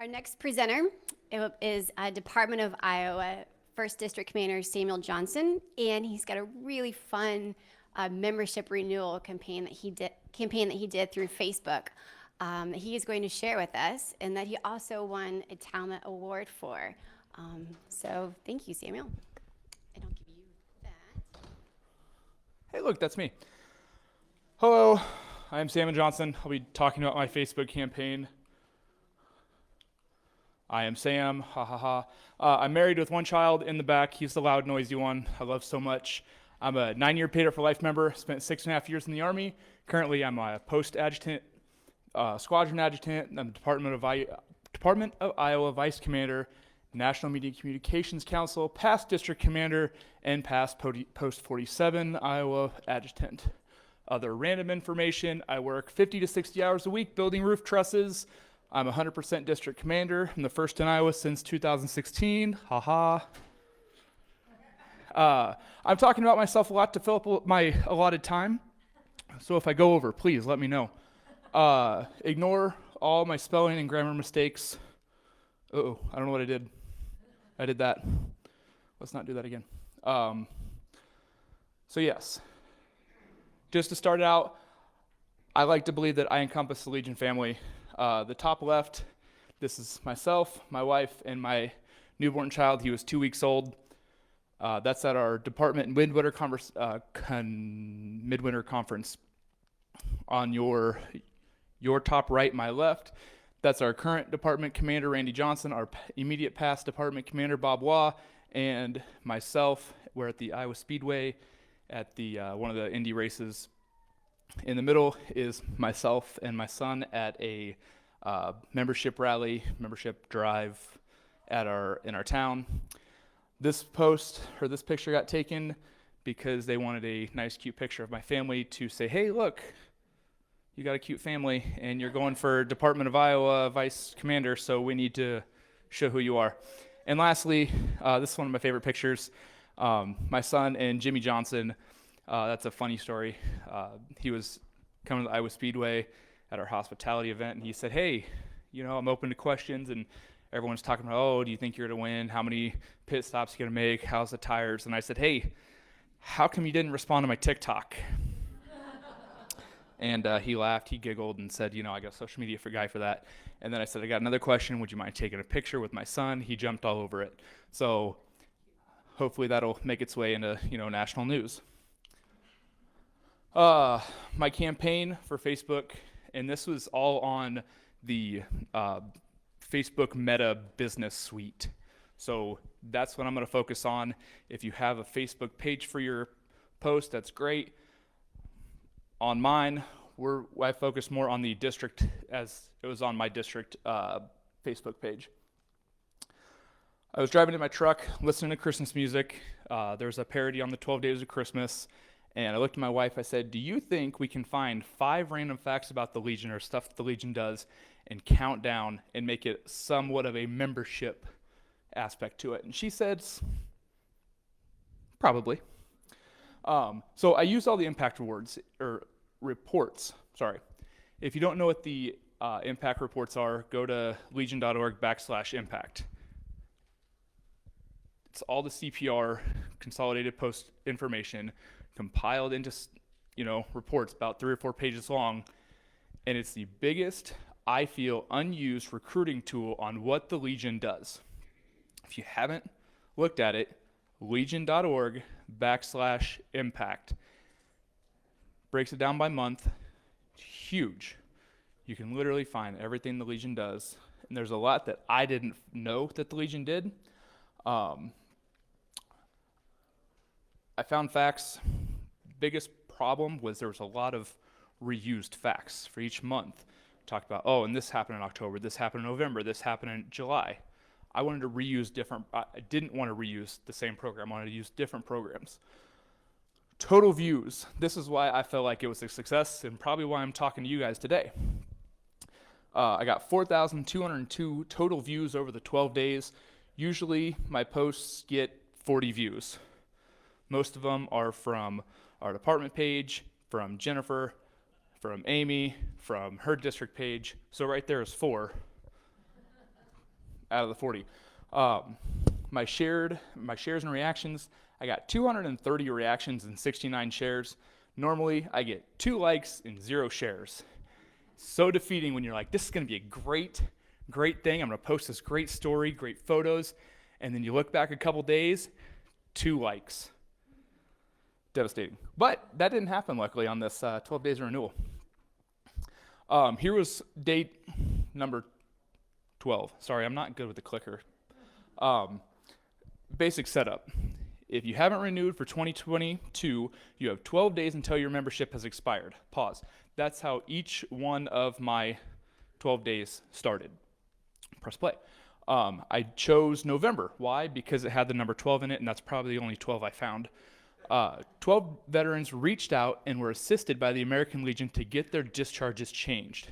Our next presenter is Department of Iowa First District Commander Samuel Johnson, and he's got a really fun membership renewal campaign that he did through Facebook. He is going to share with us, and that he also won a TALMA award for. So thank you, Samuel. And I'll give you that. Hey, look, that's me. Hello, I'm Samuel Johnson. I'll be talking about my Facebook campaign. I am Sam, ha ha ha. I'm married with one child in the back. He's the loud, noisy one I love so much. I'm a 9-year paid up for life member, spent 6.5 years in the Army. Currently, I'm a post adjutant, squadron adjutant. I'm the Department of Iowa Vice Commander, National Media Communications Council, past District Commander, and past Post 47 Iowa Adjutant. Other random information, I work 50 to 60 hours a week building roof trusses. I'm 100% District Commander. I'm the first in Iowa since 2016. Haha. I'm talking about myself a lot to fill up my allotted time. So if I go over, please let me know. Ignore all my spelling and grammar mistakes. Uh-oh, I don't know what I did. I did that. Let's not do that again. So yes, just to start out, I like to believe that I encompass the Legion family. The top left, this is myself, my wife, and my newborn child. He was 2 weeks old. That's at our department midwinter conference. On your top right, my left, that's our current department commander, Randy Johnson, our immediate past department commander, Bob Waugh, and myself. We're at the Iowa Speedway at the one of the Indy races. In the middle is myself and my son at a membership rally, membership drive in our town. This picture got taken because they wanted a nice, cute picture of my family to say, hey, look, you got a cute family and you're going for Department of Iowa Vice Commander, so we need to show who you are. And lastly, this is one of my favorite pictures. My son and Jimmy Johnson. That's a funny story. He was coming to the Iowa Speedway at our hospitality event, and he said, hey, I'm open to questions, and everyone's talking about, oh, do you think you're going to win? How many pit stops are you going to make? How's the tires? And I said, hey, how come you didn't respond to my TikTok? And he laughed, he giggled, and said, I got a social media guy for that. And then I said, I got another question. Would you mind taking a picture with my son? He jumped all over it. So hopefully that'll make its way into, national news. My campaign for Facebook, and this was all on the Facebook Meta Business Suite. So that's what I'm going to focus on. If you have a Facebook page for your post, that's great. On mine, I focus more on the district, as it was on my district Facebook page. I was driving in my truck, listening to Christmas music. There's a parody on the 12 Days of Christmas. And I looked at my wife, I said, do you think we can find 5 random facts about the Legion or stuff the Legion does and count down and make it somewhat of a membership aspect to it? And she said, probably. So I used all the impact reports. If you don't know what the impact reports are, go to legion.org/impact. It's all the CPR, consolidated post information, compiled into, reports about 3 or 4 pages long, and it's the biggest, I feel, unused recruiting tool on what the Legion does. If you haven't looked at it, legion.org/impact breaks it down by month. It's huge. You can literally find everything the Legion does, and there's a lot that I didn't know that the Legion did. I found facts. Biggest problem was there was a lot of reused facts for each month. Talked about, and this happened in October, this happened in November, this happened in July. I wanted to reuse I didn't want to reuse the same program. I wanted to use different programs. Total views. This is why I felt like it was a success and probably why I'm talking to you guys today. I got 4,202 total views over the 12 days. Usually my posts get 40 views. Most of them are from our department page, from Jennifer, from Amy, from her district page. So right there is 4. out of the 40. My shares and reactions, I got 230 reactions and 69 shares. Normally, I get 2 likes and 0 shares. So defeating when you're like, this is going to be a great thing. I'm going to post this great story, great photos. And then you look back a couple days, 2 likes. Devastating. But that didn't happen, luckily, on this 12 days of renewal. Here was date number 12. Sorry, I'm not good with the clicker. Basic setup. If you haven't renewed for 2022, you have 12 days until your membership has expired. Pause. That's how each one of my 12 days started. Press play. I chose November. Why? Because it had the number 12 in it, and that's probably the only 12 I found. 12 veterans reached out and were assisted by the American Legion to get their discharges changed.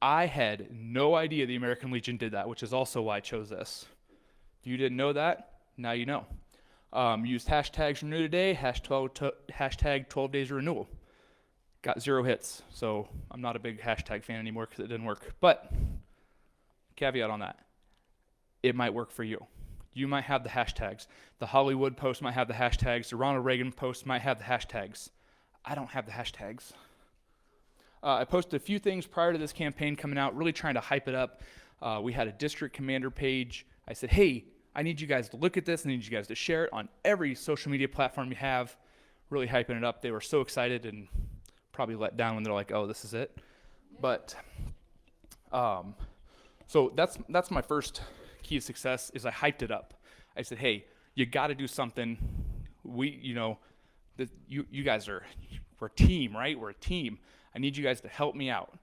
I had no idea the American Legion did that, which is also why I chose this. If you didn't know that, now you know. Used hashtags renew today, hashtag 12 days of renewal. Got 0 hits, so I'm not a big hashtag fan anymore because it didn't work. But, caveat on that, it might work for you. You might have the hashtags. The Hollywood post might have the hashtags. The Ronald Reagan post might have the hashtags. I don't have the hashtags. I posted a few things prior to this campaign coming out, really trying to hype it up. We had a district commander page. I said, hey, I need you guys to look at this. I need you guys to share it on every social media platform you have. Really hyping it up. They were so excited and probably let down when they're like, oh, this is it. But, so that's my first key to success is I hyped it up. I said, hey, you got to do something. You guys we're a team, right? We're a team. I need you guys to help me out.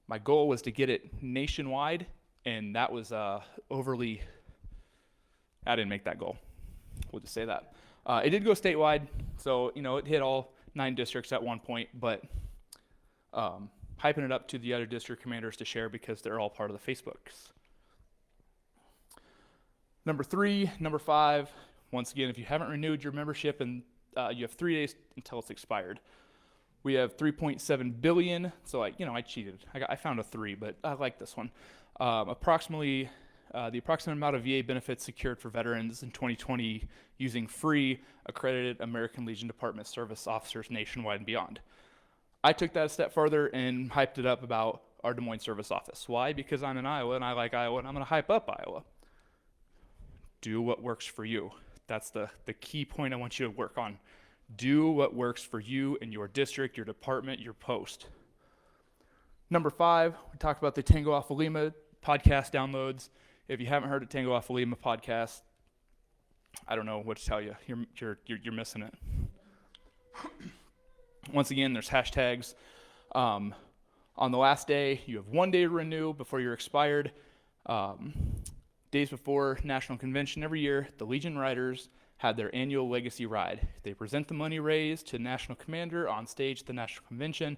My goal was to get it nationwide, and that was overly, I didn't make that goal. We'll just say that. It did go statewide, so, it hit all 9 districts at one point, but hyping it up to the other district commanders to share because they're all part of the Facebooks. Number 5, once again, if you haven't renewed your membership and you have 3 days until it's expired. We have 3.7 billion, so I cheated. I found a 3, but I like this one. The approximate amount of VA benefits secured for veterans in 2020 using free accredited American Legion Department service officers nationwide and beyond. I took that a step further and hyped it up about our Des Moines service office. Why? Because I'm in Iowa and I like Iowa and I'm going to hype up Iowa. Do what works for you. That's the key point I want you to work on. Do what works for you and your district, your department, your post. Number 5, we talked about the Tango Off of Lima podcast downloads. If you haven't heard the Tango Off of Lima podcast, I don't know what to tell you. You're missing it. Once again, there's hashtags. On the last day, you have 1 day to renew before you're expired. Days before National Convention every year, the Legion Riders had their annual legacy ride. They present the money raised to National Commander on stage at the National Convention.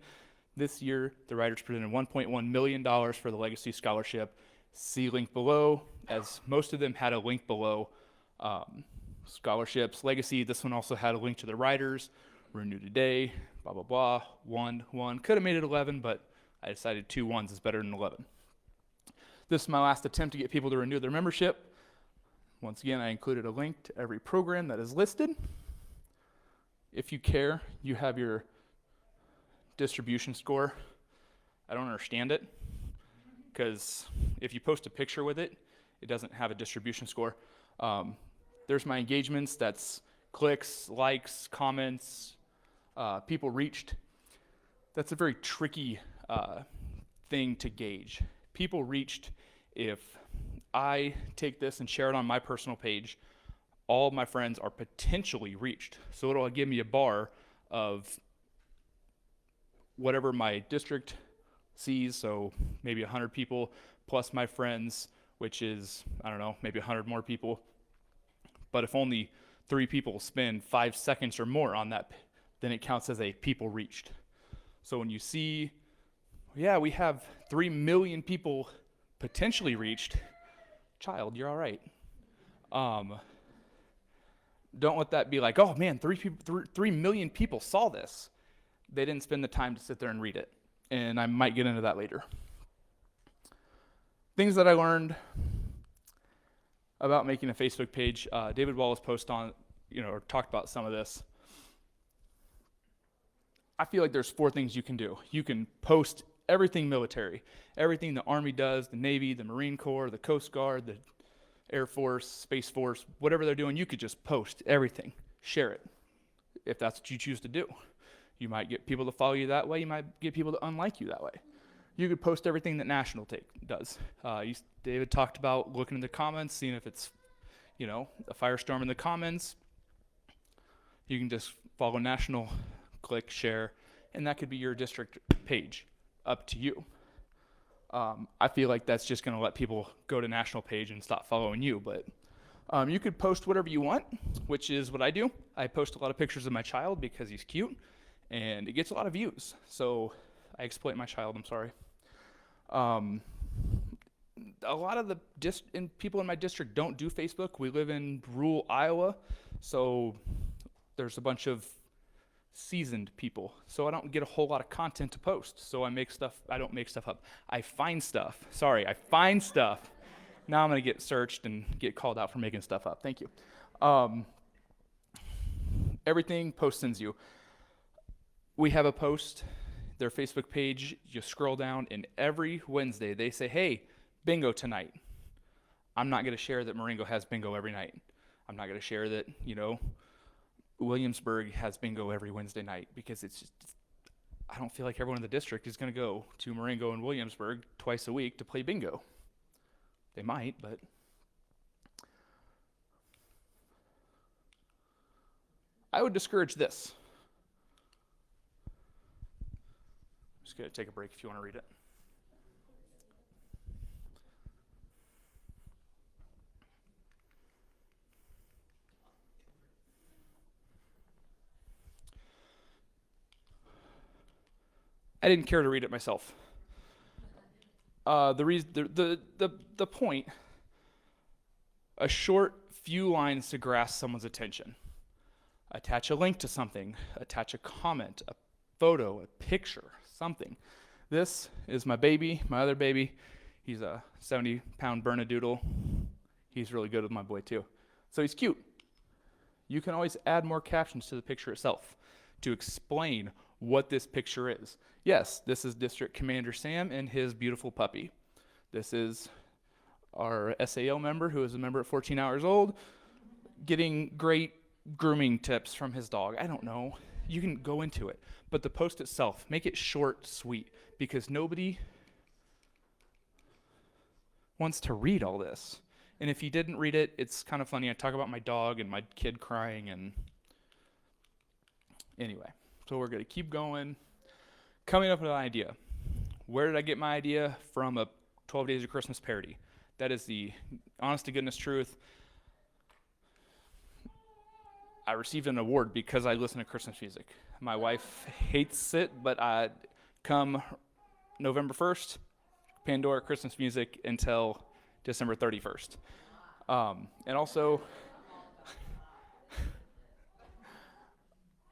This year, the Riders presented $1.1 million for the Legacy Scholarship. See link below, as most of them had a link below. Scholarships, Legacy, this one also had a link to the Riders. Renew today, blah, blah, blah. 1. Could have made it 11, but I decided 2 1s is better than 11. This is my last attempt to get people to renew their membership. Once again, I included a link to every program that is listed. If you care, you have your distribution score. I don't understand it, because if you post a picture with it, it doesn't have a distribution score. There's my engagements, that's clicks, likes, comments, people reached. That's a very tricky thing to gauge. People reached, if I take this and share it on my personal page, all of my friends are potentially reached. So it'll give me a bar of whatever my district sees, so maybe 100 people plus my friends, which is, I don't know, maybe 100 more people. But if only 3 people spend 5 seconds or more on that, then it counts as a people reached. So when you see, yeah, we have 3 million people potentially reached, child, you're all right. Don't let that be like, oh man, 3 million people saw this. They didn't spend the time to sit there and read it. And I might get into that later. Things that I learned about making a Facebook page. David Wallace posted on, or talked about some of this. I feel like there's 4 things you can do. You can post everything military, everything the Army does, the Navy, the Marine Corps, the Coast Guard, the Air Force, Space Force, whatever they're doing, you could just post everything, share it, if that's what you choose to do. You might get people to follow you that way. You might get people to unlike you that way. You could post everything that National does. David talked about looking in the comments, seeing if it's, a firestorm in the comments. You can just follow National, click share, and that could be your district page. Up to you. I feel like that's just going to let people go to National page and stop following you, but you could post whatever you want, which is what I do. I post a lot of pictures of my child because he's cute, and it gets a lot of views. So I exploit my child, I'm sorry. A lot of the people in my district don't do Facebook. We live in rural Iowa, so there's a bunch of seasoned people, so I don't get a whole lot of content to post. So I don't make stuff up. I find stuff. Now I'm gonna get searched and get called out for making stuff up. Thank you. Everything Post sends you. We have a Post, their Facebook page, you scroll down, and every Wednesday they say, hey, bingo tonight. I'm not gonna share that Marengo has bingo every night. I'm not gonna share that, Williamsburg has bingo every Wednesday night, because I don't feel like everyone in the district is going to go to Marengo and Williamsburg twice a week to play bingo. They might, but I would discourage this. I'm just going to take a break if you want to read it. I didn't care to read it myself. The point, a short few lines to grasp someone's attention. Attach a link to something, attach a comment, a photo, a picture, something. This is my baby, my other baby. He's a 70-pound Bernedoodle. He's really good with my boy too. So he's cute. You can always add more captions to the picture itself to explain what this picture is. Yes, this is District Commander Sam and his beautiful puppy. This is our SAO member, who is a member at 14 hours old, getting great grooming tips from his dog. I don't know. You can go into it. But the post itself, make it short, sweet, because nobody wants to read all this. And if you didn't read it, it's kind of funny. I talk about my dog and my kid crying, and anyway. So we're going to keep going. Coming up with an idea. Where did I get my idea? From a 12 Days of Christmas parody. That is the honest to goodness truth. I received an award because I listen to Christmas music. My wife hates it, but come November 1st, Pandora Christmas music until December 31st. And also,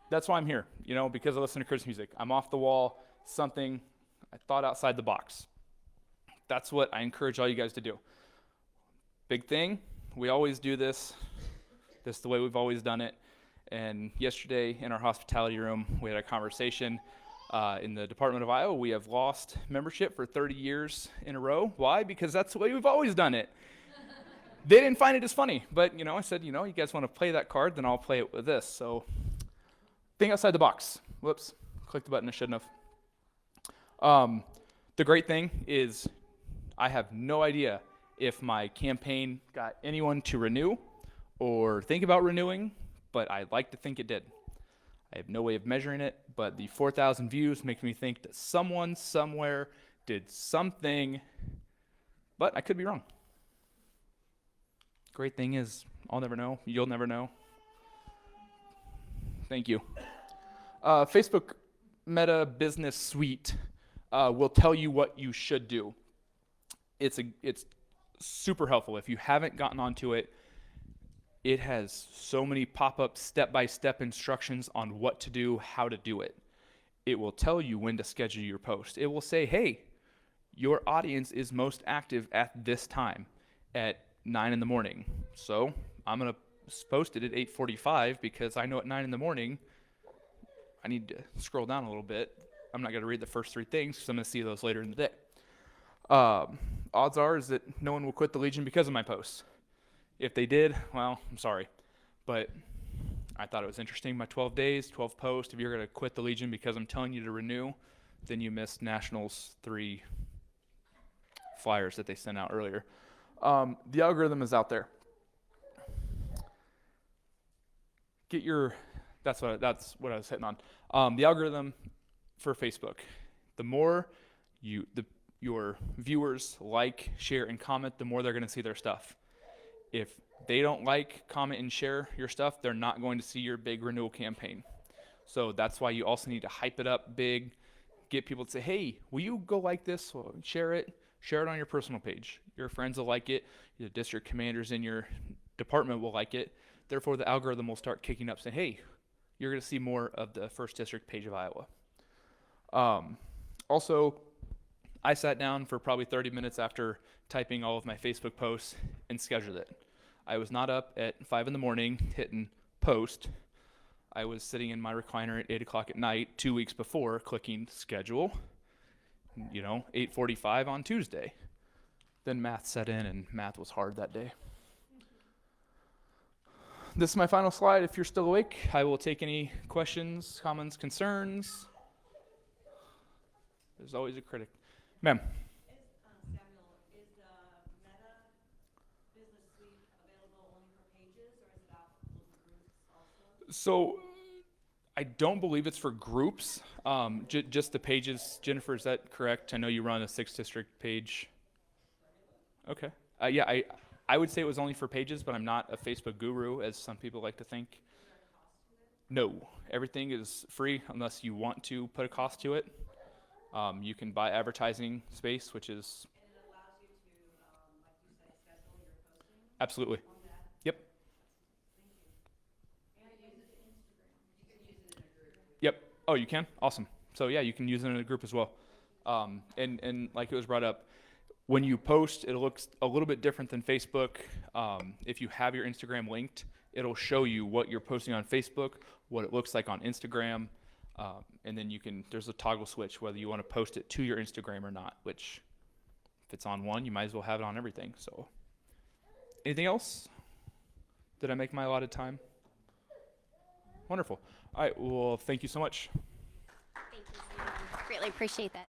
that's why I'm here, because I listen to Christmas music. I'm off the wall, something I thought outside the box. That's what I encourage all you guys to do. Big thing, we always do this. This is the way we've always done it. And yesterday in our hospitality room, we had a conversation. In the Department of Iowa, we have lost membership for 30 years in a row. Why? Because that's the way we've always done it. They didn't find it as funny, but I said, you guys want to play that card, then I'll play it with this. So think outside the box. Whoops, clicked the button I shouldn't have. The great thing is I have no idea if my campaign got anyone to renew or think about renewing, but I'd like to think it did. I have no way of measuring it, but the 4,000 views make me think that someone somewhere did something, but I could be wrong. Great thing is I'll never know. You'll never know. Thank you. Facebook Meta Business Suite will tell you what you should do. It's super helpful. If you haven't gotten onto it, it has so many pop-up step-by-step instructions on what to do, how to do it. It will tell you when to schedule your post. It will say, hey, your audience is most active at this time, at 9 in the morning. So I'm going to post it at 8:45 because I know at 9 in the morning I need to scroll down a little bit. I'm not going to read the first 3 things because I'm going to see those later in the day. Odds are is that no one will quit the Legion because of my posts. If they did, well, I'm sorry. But I thought it was interesting. My 12 days, 12 posts. If you're going to quit the Legion because I'm telling you to renew, then you missed Nationals 3 flyers that they sent out earlier. The algorithm is out there. That's what I was hitting on. The algorithm for Facebook. The more your viewers like, share, and comment, the more they're going to see their stuff. If they don't like, comment, and share your stuff, they're not going to see your big renewal campaign. So that's why you also need to hype it up big, get people to say, hey, will you go like this? Well, share it on your personal page. Your friends will like it. Your district commanders in your department will like it. Therefore, the algorithm will start kicking up saying, hey, you're going to see more of the 1st District page of Iowa. Also, I sat down for probably 30 minutes after typing all of my Facebook posts and scheduled it. I was not up at 5 in the morning hitting post. I was sitting in my recliner at 8 o'clock at night 2 weeks before clicking schedule, 8:45 on Tuesday. Then math set in, and math was hard that day. This is my final slide. If you're still awake, I will take any questions, comments, concerns. There's always a critic. Ma'am. Samuel, is the Meta Business Suite available only for pages, or is it out for groups also? So I don't believe it's for groups, just the pages. Jennifer, is that correct? I know you run a 6th District page. Okay. Yeah, I would say it was only for pages, but I'm not a Facebook guru, as some people like to think. Is there a cost to it? No, everything is free unless you want to put a cost to it. You can buy advertising space, which is... And it allows you to, like you said, schedule your posting Absolutely. on that? Yep. Thank you. And use it in Instagram. You can use it in a group. Yep. Oh, you can? Awesome. So yeah, you can use it in a group as well. And like it was brought up, when you post, it looks a little bit different than Facebook. If you have your Instagram linked, it'll show you what you're posting on Facebook, what it looks like on Instagram, and then there's a toggle switch whether you want to post it to your Instagram or not, which if it's on one, you might as well have it on everything. So anything else? Did I make my allotted time? Wonderful. All right, well, thank you so much. Thank you, Sam. Greatly appreciate that.